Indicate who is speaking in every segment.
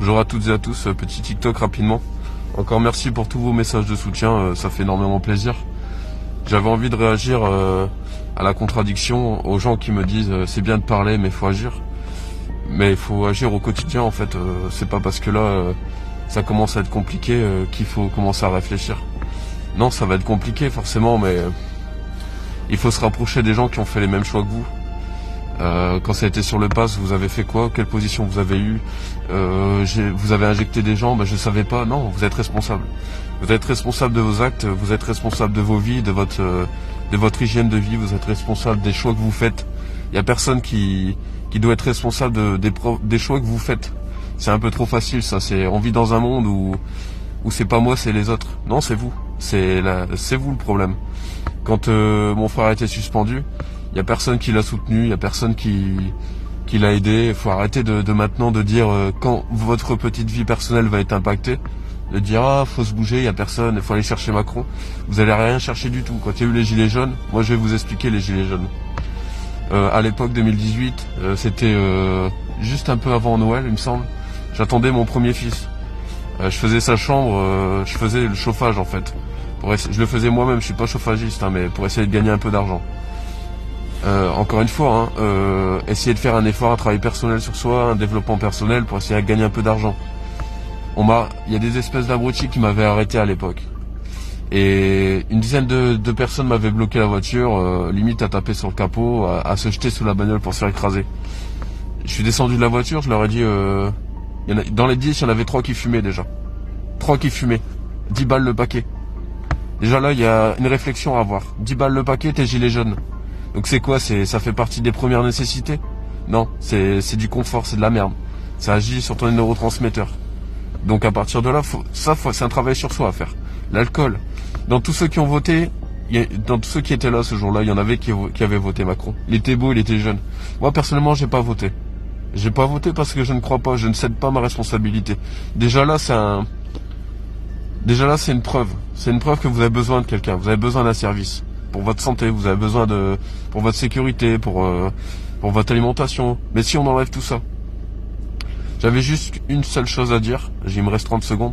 Speaker 1: Bonjour à toutes et à tous, petit TikTok rapidement. Encore merci pour tous vos messages de soutien, ça fait énormément plaisir. J'avais envie de réagir à la contradiction, aux gens qui me disent c'est bien de parler mais il faut agir. Mais il faut agir au quotidien en fait, c'est pas parce que là ça commence à être compliqué qu'il faut commencer à réfléchir. Non, ça va être compliqué forcément, mais il faut se rapprocher des gens qui ont fait les mêmes choix que vous. Quand ça a été sur le pass, vous avez fait quoi? Quelle position vous avez eue? Vous avez injecté des gens? Je savais pas. Non, vous êtes responsable. Vous êtes responsable de vos actes, vous êtes responsable de vos vies, de votre hygiène de vie, vous êtes responsable des choix que vous faites. Il y a personne qui doit être responsable des choix que vous faites. C'est un peu trop facile ça, on vit dans un monde où c'est pas moi, c'est les autres. Non, c'est vous. C'est vous le problème. Quand mon frère a été suspendu, il y a personne qui l'a soutenu, il y a personne qui l'a aidé. Il faut arrêter de maintenant de dire quand votre petite vie personnelle va être impactée, de dire faut se bouger, il y a personne, il faut aller chercher Macron. Vous allez rien chercher du tout. Quand il y a eu les gilets jaunes, moi je vais vous expliquer les gilets jaunes. À l'époque 2018, c'était juste un peu avant Noël, il me semble. J'attendais mon premier fils. Je faisais sa chambre, je faisais le chauffage en fait. Je le faisais moi-même, je suis pas chauffagiste, mais pour essayer de gagner un peu d'argent. Encore une fois, essayer de faire un effort, un travail personnel sur soi, un développement personnel pour essayer de gagner un peu d'argent. Il y a des espèces d'abrutis qui m'avaient arrêté à l'époque. Et une dizaine de personnes m'avaient bloqué la voiture, limite à taper sur le capot, à se jeter sous la bagnole pour se faire écraser. Je suis descendu de la voiture, je leur ai dit, dans les 10, il y en avait 3 qui fumaient déjà. 3 qui fumaient. 10 balles le paquet. Déjà là, il y a une réflexion à avoir. 10 balles le paquet, t'es gilet jaune. Donc c'est quoi? Ça fait partie des premières nécessités? Non, c'est du confort, c'est de la merde. Ça agit sur ton neurotransmetteur. Donc à partir de là, c'est un travail sur soi à faire. L'alcool. Dans tous ceux qui ont voté, dans tous ceux qui étaient là ce jour-là, il y en avait qui avaient voté Macron. Il était beau, il était jeune. Moi personnellement, j'ai pas voté. J'ai pas voté parce que je ne crois pas, je ne cède pas ma responsabilité. Déjà là, c'est une preuve. C'est une preuve que vous avez besoin de quelqu'un, vous avez besoin d'un service. Pour votre santé, vous avez besoin pour votre sécurité, pour votre alimentation. Mais si on enlève tout ça, j'avais juste une seule chose à dire, il me reste 30 secondes.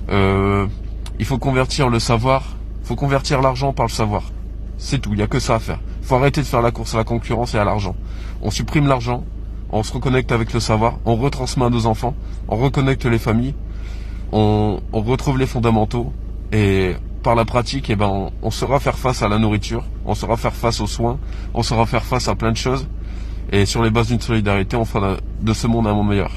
Speaker 1: Il faut convertir le savoir, il faut convertir l'argent par le savoir. C'est tout, il n'y a que ça à faire. Il faut arrêter de faire la course à la concurrence et à l'argent. On supprime l'argent, on se reconnecte avec le savoir, on retransmet à nos enfants, on reconnecte les familles, on retrouve les fondamentaux et par la pratique, on saura faire face à la nourriture, on saura faire face aux soins, on saura faire face à plein de choses. Et sur les bases d'une solidarité, on fera de ce monde un monde meilleur.